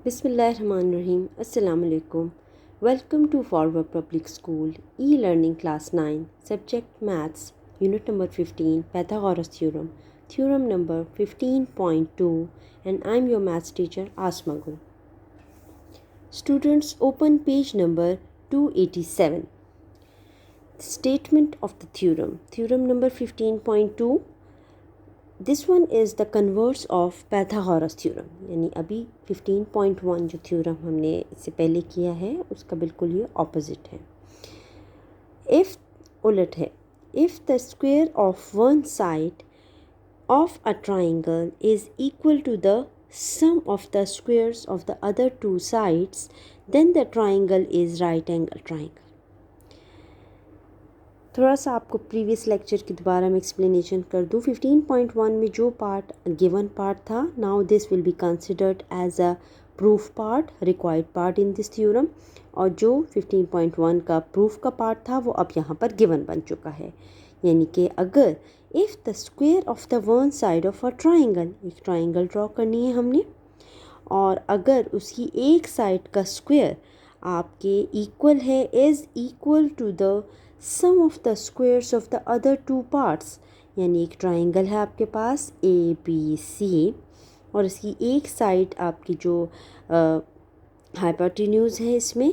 Bismillahirrahmanirrahim. Assalamu alaikum. Welcome to Forward Public School E-Learning Class 9, Subject Maths, Unit number 15, Pythagoras Theorem, Theorem number 15.2, and I'm your maths teacher Asma Gul. Students, open page number 287. Statement of the theorem. Theorem number 15.2. This one is the converse of Pythagoras theorem, यानी अभी 15.1 जो theorem हमने इससे पहले किया है उसका बिल्कुल ये ऑपोजिट है। इफ़ उलट है, if the square of one side of a triangle is equal to the sum of the squares of the other two sides then the triangle is right angle triangle. थोड़ा सा आपको previous lecture की दोबारा मैं explanation कर दूँ। 15.1 में जो पार्ट गिवन पार्ट था, now this will be considered as a proof part, required part in this theorem, और जो 15.1 का प्रूफ का पार्ट था वो अब यहाँ पर गिवन बन चुका है। यानी कि अगर if the square of the one side of a triangle, एक ट्राइंगल ड्रॉ करनी है हमने, और अगर उसकी एक साइड का स्क्वायर आपके इक्वल है, is equal to the sum of the squares of the other two parts, यानी एक ट्राइंगल है आपके पास ABC और इसकी एक साइड आपकी जो हाइपोटेन्यूज है इसमें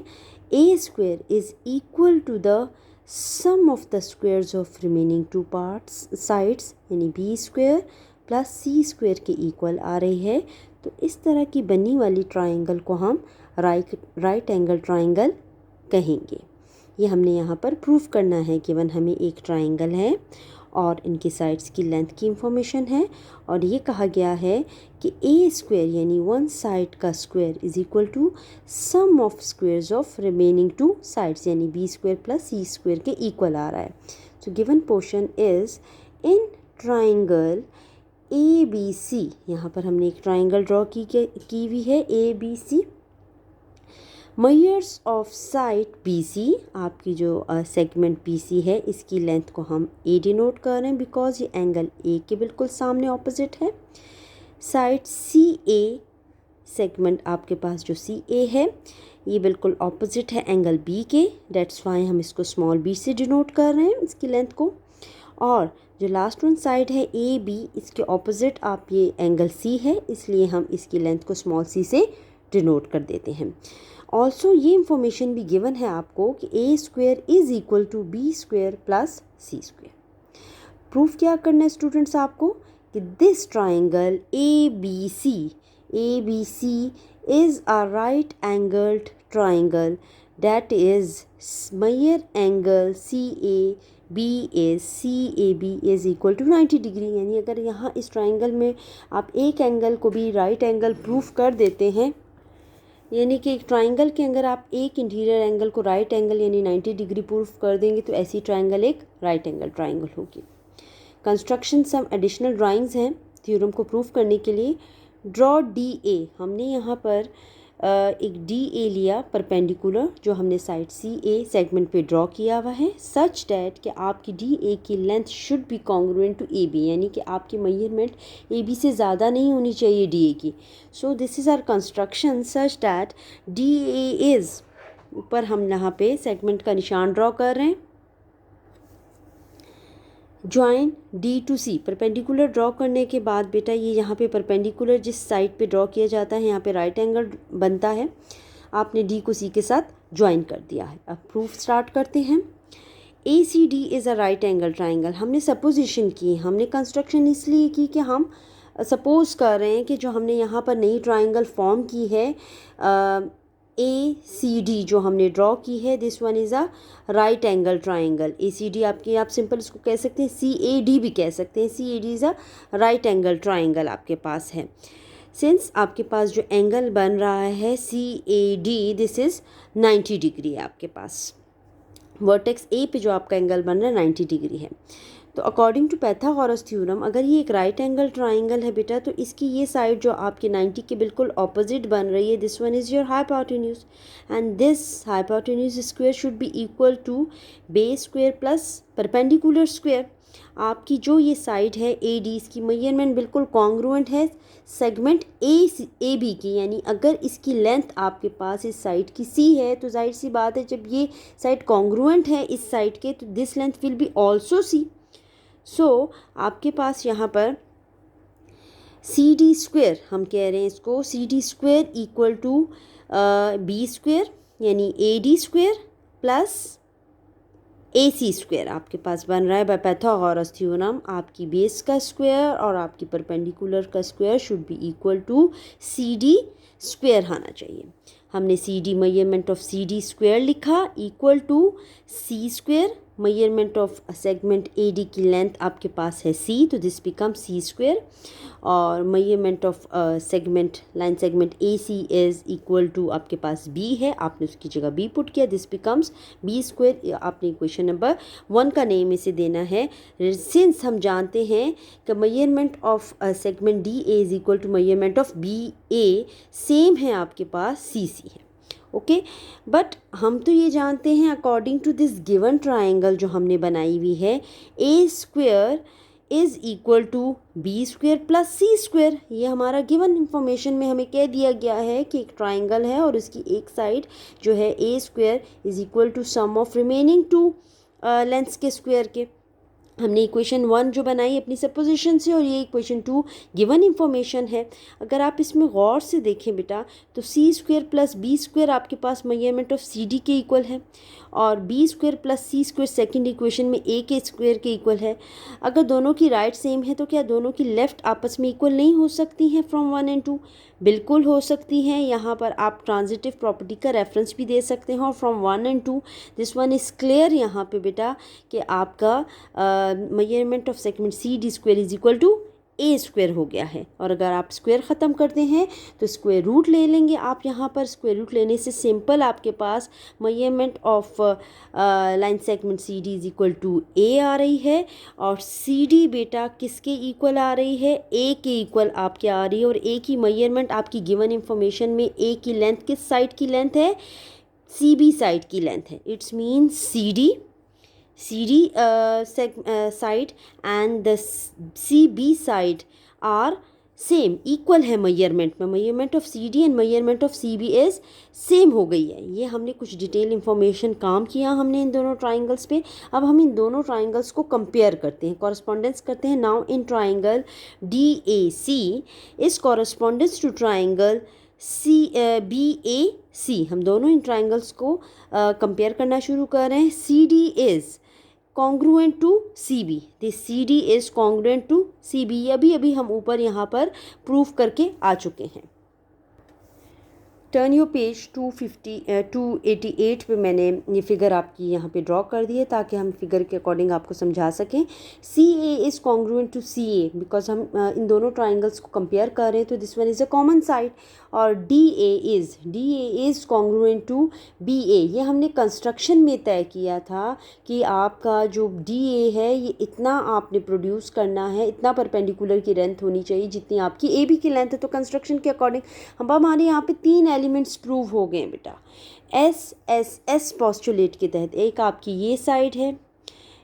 A square is equal to the sum of the squares of remaining two parts sides, यानी B square plus C square के इक्वल आ रही है, तो इस तरह की बनी वाली ट्राइंगल को हम राइट एंगल ट्राइंगल कहेंगे। ये हमने यहाँ पर प्रूफ करना है। गिवन हमें एक ट्राइंगल है और इनकी साइड्स की लेंथ की इंफॉर्मेशन है, और ये कहा गया है कि A स्क्वायर यानी वन साइड का square is equal to sum of squares of remaining two sides, यानी B square plus C square के इक्वल आ रहा है। So given portion is in triangle ABC, यहाँ पर हमने एक ट्राइंगल ड्रॉ की हुई है ABC। Measures of side BC, आपकी जो सेगमेंट BC है इसकी लेंथ को हम A डिनोट कर रहे हैं बिकॉज ये एंगल A के बिल्कुल सामने ऑपोजिट है। साइड CA, सेगमेंट आपके पास जो CA है ये बिल्कुल ऑपोजिट है एंगल B के, डेट्स वाई हम इसको स्मॉल b से डिनोट कर रहे हैं इसकी लेंथ को। और जो लास्ट वन साइड है AB, इसके ऑपोजिट आप ये एंगल C है, इसलिए हम इसकी लेंथ को स्मॉल c से डिनोट कर देते हैं। ऑल्सो ये इंफॉर्मेशन भी गिवन है आपको कि A square is equal to B square plus C square. Proof क्या करना है स्टूडेंट्स आपको कि this triangle ABC is a right angled triangle that is measure angle CAB is CAB is equal to 90 degree. यानी अगर यहाँ इस triangle में आप एक एंगल को भी राइट एंगल प्रूफ कर देते हैं, यानी कि एक ट्राइंगल के अंदर आप एक इंटीरियर एंगल को राइट एंगल यानी 90 डिग्री प्रूफ कर देंगे तो ऐसी ट्राइंगल एक राइट एंगल ट्राइंगल होगी। कंस्ट्रक्शन सम एडिशनल ड्राइंग्स हैं थ्योरम को प्रूफ करने के लिए। ड्रॉ DA, हमने यहाँ पर एक DA लिया परपेंडिकुलर जो हमने साइड CA सेगमेंट पे ड्रॉ किया हुआ है, सच डैट कि आपकी DA की length should be congruent to AB, यानी कि आपकी मेजरमेंट AB से ज़्यादा नहीं होनी चाहिए DA की। So this is our construction such that DA is, ऊपर हम यहाँ पे सेगमेंट का निशान ड्रॉ कर रहे हैं, join D to C। Perpendicular draw करने के बाद बेटा ये यहाँ पे परपेंडिकुलर जिस साइड पे ड्रॉ किया जाता है यहाँ पे राइट एंगल बनता है, आपने D को C के साथ ज्वाइन कर दिया है। अब प्रूफ स्टार्ट करते हैं। ACD is a right angle triangle. हमने सपोजिशन की, हमने कंस्ट्रक्शन इसलिए की कि हम सपोज़ कर रहे हैं कि जो हमने यहाँ पर नई ट्राइंगल फॉर्म की है ACD जो हमने ड्रॉ की है, this one is a right angle triangle. ACD आपकी, आप सिंपल इसको कह सकते हैं CAD भी कह सकते हैं। CAD is a right angle triangle आपके पास है। सिंस आपके पास जो एंगल बन रहा है CAD, दिस इज़ 90 डिग्री है आपके पास। वर्टेक्स A पे जो आपका एंगल बन रहा है 90 डिग्री है। तो अकॉर्डिंग टू पाइथागोरस थ्योरम अगर ये एक राइट एंगल ट्राइंगल है बेटा, तो इसकी ये साइड जो आपके 90 के बिल्कुल ऑपोजिट बन रही है, this one is your hypotenuse, and this hypotenuse square should be equal to base square plus perpendicular square. आपकी जो ये साइड है ए डी, इसकी मेजरमेंट बिल्कुल कॉन्ग्रुएंट है सेगमेंट ए बी की, यानी अगर इसकी लेंथ आपके पास इस साइड की सी है तो जाहिर सी बात है जब ये साइड कॉन्ग्रुएंट है इस साइड के तो this length will be also C. So आपके पास यहाँ पर सी डी स्क्वेयर, हम कह रहे हैं इसको C D square equal to B square यानी A D square plus A C square आपके पास बन रहा है बाय पाइथागोरस थ्योरम। आपकी बेस का स्क्वायर और आपकी परपेंडिकुलर का square should be equal to C D square आना चाहिए। हमने C D measurement of C D square लिखा equal to C square, measurement of segment A D की लेंथ आपके पास है सी, तो दिस बिकम सी स्क्वायर, और measurement of segment line segment A C is equal to आपके पास B है, आपने उसकी जगह बी पुट किया, दिस बिकम्स बी स्क्वायर। आपने इक्वेशन नंबर 1 का नेम इसे देना है, सिंस हम जानते हैं कि measurement of segment D A is equal to measurement of B A same है आपके पास सी सी है। ओके बट हम तो ये जानते हैं according to this given triangle जो हमने बनाई हुई है, A square is equal to B square plus C square. ये हमारा गिवन इंफॉर्मेशन में हमें कह दिया गया है कि एक ट्राइंगल है और उसकी एक साइड जो है A square is equal to sum of remaining two lengths के स्क्वेयर के। हमने इक्वेशन 1 जो बनाई अपनी सपोजिशन से, और ये इक्वेशन 2 गिवन इंफॉर्मेशन है। अगर आप इसमें गौर से देखें बेटा तो C square plus B square आपके पास मेजरमेंट ऑफ सी डी के इक्वल है, और B square plus C square second equation में ए के स्क्वेयर के इक्वल है। अगर दोनों की राइट सेम है तो क्या दोनों की लेफ़्ट आपस में इक्वल नहीं हो सकती हैं फ्रॉम 1 एंड 2? बिल्कुल हो सकती हैं। यहाँ पर आप ट्रांजिटिव प्रॉपर्टी का रेफरेंस भी दे सकते हैं, और from 1 and 2 this one is clear यहाँ पे बेटा कि आपका measurement of segment C D square is equal to A square हो गया है। और अगर आप स्क्वायर ख़त्म करते हैं तो स्क्वायर रूट ले लेंगे आप। यहाँ पर स्क्वायर रूट लेने से सिंपल आपके पास measurement of line segment C D is equal to A आ रही है, और सी डी बेटा किसके इक्वल आ रही है? ए के इक्वल आपके आ रही है। और ए की मेजरमेंट आपकी गिवन इंफॉर्मेशन में ए की लेंथ किस साइड की लेंथ है? सी बी साइड की लेंथ है। It's mean CD side and the CB side are same equal है मेजरमेंट में। Measurement of CD and measurement of CB is same हो गई है। ये हमने कुछ डिटेल इंफॉर्मेशन काम किया हमने इन दोनों ट्राइंगल्स पे। अब हम इन दोनों ट्राइंगल्स को कंपेयर करते हैं, कॉरस्पॉन्डेंस करते हैं। Now in triangle DAC is correspondence to triangle BAC। हम दोनों इन ट्राइंगल्स को कंपेयर करना शुरू कर रहे हैं। CD is congruent to CB, this CD is congruent to CB। अभी हम ऊपर यहाँ पर प्रूफ करके आ चुके हैं। टर्न योर पेज 288 पे मैंने ये फिगर आपकी यहाँ पे ड्रॉ कर दी है ताकि हम फिगर के अकॉर्डिंग आपको समझा सकें। CA is congruent to CA because हम इन दोनों ट्राइंगल्स को कंपेयर कर रहे हैं, तो this one is a common side. और DA is congruent to BA। ये हमने कंस्ट्रक्शन में तय किया था कि आपका जो DA है ये इतना आपने प्रोड्यूस करना है, इतना परपेंडिकुलर की लेंथ होनी चाहिए जितनी आपकी AB की लेंथ है। तो कंस्ट्रक्शन के अकॉर्डिंग हमारे यहाँ पे 3 एलिमेंट्स प्रूव हो गए बेटा SSS पोस्टुलेट के तहत। एक आपकी ये साइड है,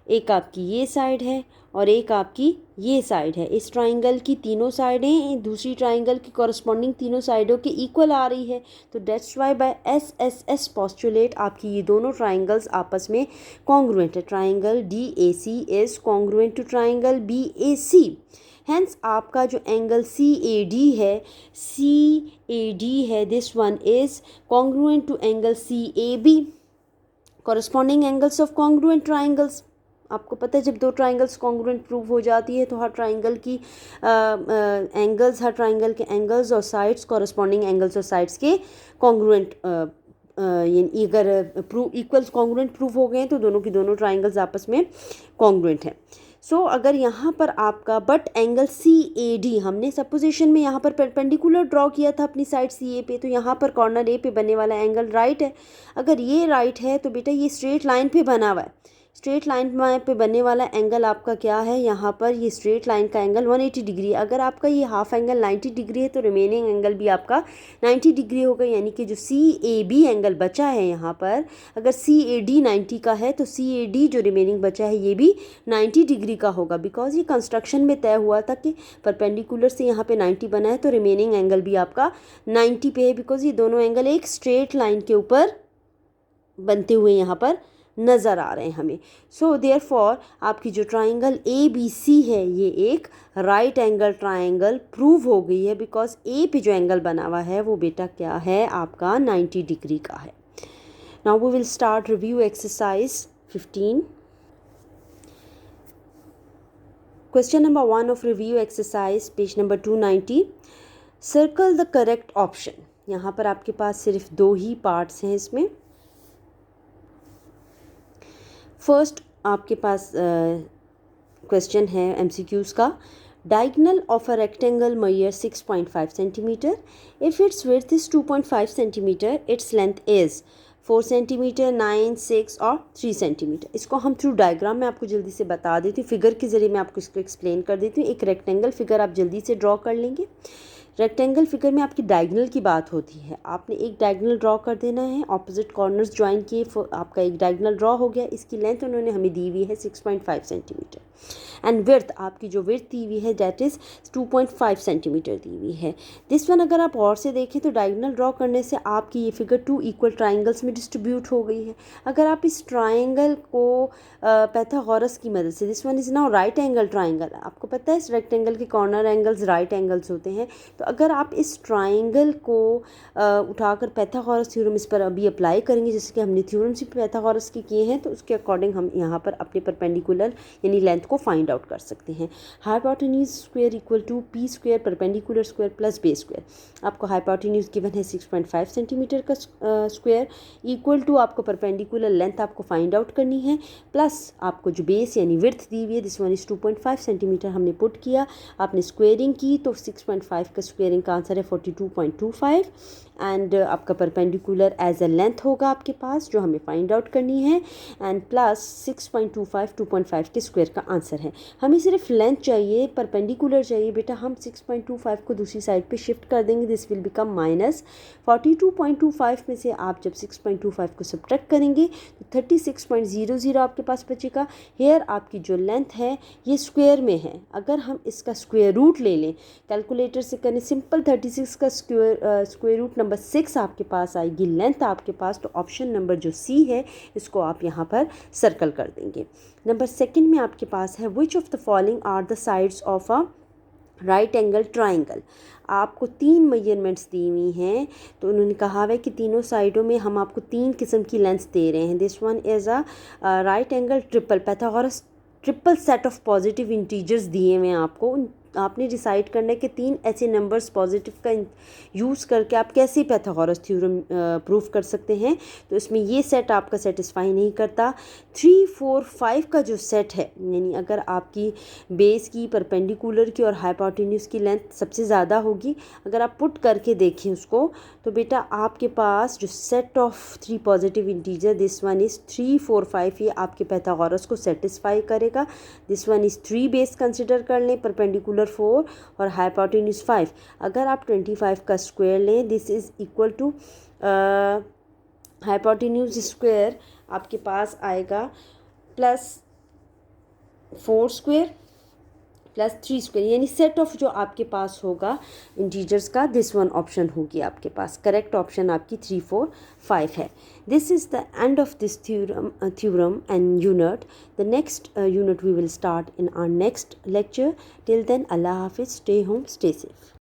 एक आपकी ये साइड है, और एक आपकी ये साइड है। इस ट्राइंगल की तीनों साइडें दूसरी ट्राइंगल की कॉरस्पॉन्डिंग तीनों साइडों के इक्वल आ रही है। तो that's why by SSS postulate आपकी ये दोनों ट्राइंगल्स आपस में कॉन्ग्रुएंट है। Triangle DAC is congruent to triangle BAC। Hence आपका जो एंगल CAD है this one is congruent to angle CAB। Corresponding angles of congruent triangles, आपको पता है जब दो ट्राइंगल्स कॉन्ग्रुएंट प्रूव हो जाती है तो हर ट्राइंगल की एंगल्स, हर ट्राइंगल के एंगल्स और साइड्स कॉरस्पॉन्डिंग एंगल्स और साइड्स के कॉन्ग्रुएंट यानी अगर इक्वल कॉन्ग्रुएंट प्रूव हो गए तो दोनों की दोनों ट्राइंगल्स आपस में कॉन्ग्रुएंट हैं। सो अगर यहाँ पर आपका बट एंगल CAD हमने सपोजिशन में यहाँ पर परपेंडिकुलर ड्रॉ किया था अपनी साइड CA पे, तो यहाँ पर कॉर्नर A पे बनने वाला एंगल राइट है। अगर ये राइट है तो बेटा ये स्ट्रेट लाइन पे बना हुआ है, स्ट्रेट लाइन पे बनने वाला एंगल आपका क्या है, यहाँ पर ये स्ट्रेट लाइन का एंगल 180 डिग्री। अगर आपका ये हाफ एंगल 90 डिग्री है तो रिमेनिंग एंगल भी आपका 90 डिग्री होगा, यानी कि जो CAB एंगल बचा है यहाँ पर, अगर CAD 90 का है तो CAD जो रिमेनिंग बचा है ये भी 90 डिग्री का होगा। बिकॉज ये कंस्ट्रक्शन में तय हुआ था कि परपेंडिकुलर से यहाँ पे 90 बना है तो रिमेनिंग एंगल भी आपका 90 पे है, बिकॉज ये दोनों एंगल एक स्ट्रेट लाइन के ऊपर बनते हुए यहाँ पर नज़र आ रहे हैं हमें। सो देयरफॉर आपकी जो ट्राइंगल ABC है ये एक राइट एंगल ट्राइंगल प्रूव हो गई है, बिकॉज A पे जो एंगल बना हुआ है वो बेटा क्या है आपका 90 डिग्री का है। Now we will start review exercise 15। Question number 1 of review exercise, page number 290। Circle the correct option. यहाँ पर आपके पास सिर्फ 2 ही पार्ट्स हैं इसमें। फर्स्ट आपके पास क्वेश्चन है MCQs का। Diagonal of a rectangle measure 6.5 centimetre. If it's width is 2.5 centimetre, its length is 4 centimetre, 9, 6 और 3 सेंटीमीटर। इसको हम थ्रू डायग्राम में आपको जल्दी से बता देती हूँ, फिगर के ज़रिए मैं आपको इसको एक्सप्लेन कर देती हूँ। एक रेक्टेंगल फिगर आप जल्दी से ड्रॉ कर लेंगे। रेक्टेंगल फिगर में आपकी डायगोनल की बात होती है। आपने एक डायगोनल ड्रॉ कर देना है, ऑपोजिट कॉर्नर्स ज्वाइन किए, आपका एक डायगोनल ड्रॉ हो गया। इसकी लेंथ उन्होंने हमें दी हुई है 6.5 सेंटीमीटर एंड विड्थ आपकी जो विड्थ दी हुई है दैट इज़ 2.5 सेंटीमीटर दी हुई है। दिस वन अगर आप और से देखें तो डायगोनल ड्रॉ करने से आपकी ये फिगर 2 इक्वल ट्राइंगल्स में डिस्ट्रीब्यूट हो गई है। अगर आप इस ट्राइंगल को पैथागोरस की मदद से, this one is now right angle triangle, आपको पता है इस रेक्टेंगल के कॉर्नर एंगल्स राइट एंगल्स होते हैं। तो अगर आप इस ट्राइंगल को उठाकर पैथागोरस थ्योरम इस पर अभी अप्लाई करेंगे, जैसे कि हमने थ्योरम्स भी पैथागोरस के किए हैं, तो उसके अकॉर्डिंग हम यहाँ पर अपने परपेंडिकुलर यानी लेंथ को फाइंड आउट कर सकते हैं। Hypotenuse square equal to P square perpendicular square plus base square. आपको हाइपोटेन्यूज गिवन है 6.5 सेंटीमीटर का स्क्वायर इक्वल टू आपको परपेंडिकुलर लेंथ आपको फाइंड आउट करनी है, प्लस आपको जो बेस यानी विड्थ दी हुई है दिस वन इज 2.5 सेंटीमीटर हमने पुट किया। आपने स्क्वेयरिंग की तो 6.5 का स्क्वेयरिंग का आंसर है 42.25 एंड आपका परपेंडिकुलर एज अ लेंथ होगा आपके पास जो हमें फाइंड आउट करनी है एंड प्लस 6.25 2.5 के स्क्वायर का आंसर है। हमें सिर्फ लेंथ चाहिए, परपेंडिकुलर चाहिए बेटा। हम 6.25 को दूसरी साइड पे शिफ्ट कर देंगे, दिस विल बिकम माइनस 42.25 में से आप जब 6.25 को सब्ट्रैक्ट करेंगे तो 36.00 आपके पास बचेगा। हेयर आपकी जो लेंथ है ये स्क्वायर में है, अगर हम इसका स्क्वायर रूट ले लें कैलकुलेटर से करें सिंपल 36 का स्क्वायर रूट नंबर 6 आपके पास आएगी लेंथ आपके पास। तो ऑप्शन नंबर जो C है इसको आप यहाँ पर सर्कल कर देंगे। नंबर 2 में आपके पास है which of the following are the sides of a right angle triangle. आपको 3 मेजरमेंट्स दी हुई हैं, तो उन्होंने कहा है कि तीनों साइडों में हम आपको 3 किस्म की लेंथ्स दे रहे हैं। This one is a right angle triple Pythagoras triple set of positive integers दिए हुए हैं आपको। आपने डिसाइड करना है कि 3 ऐसे नंबर्स पॉजिटिव का यूज़ करके आप कैसे पैथागोरस थ्योरम प्रूफ कर सकते हैं। तो इसमें ये सेट आपका सेटिस्फाई नहीं करता। 3, 4, 5 का जो सेट है, यानी अगर आपकी बेस की परपेंडिकुलर की और हाइपोटेन्यूज की लेंथ सबसे ज़्यादा होगी, अगर आप पुट करके देखें उसको तो बेटा आपके पास जो set of 3 positive integer this one is 3, 4, 5 ये आपके पैथागोरस को सेटिस्फाई करेगा। This one is 3 base consider कर लें, परपेंडिकुलर 4 और हाइपोटेन्यूज 5। अगर आप 25 का स्क्वायर लें this is equal to hypotenuse square आपके पास आएगा प्लस 4 स्क्वायर प्लस 3 स्क्वायर, यानी सेट ऑफ जो आपके पास होगा इंटीजर्स का दिस वन ऑप्शन होगी आपके पास। करेक्ट ऑप्शन आपकी 3, 4, 5 है। This is the end of this theorem and unit. The next unit we will start in our next lecture. Till then अल्लाह हाफिज़, स्टे होम, स्टे सेफ।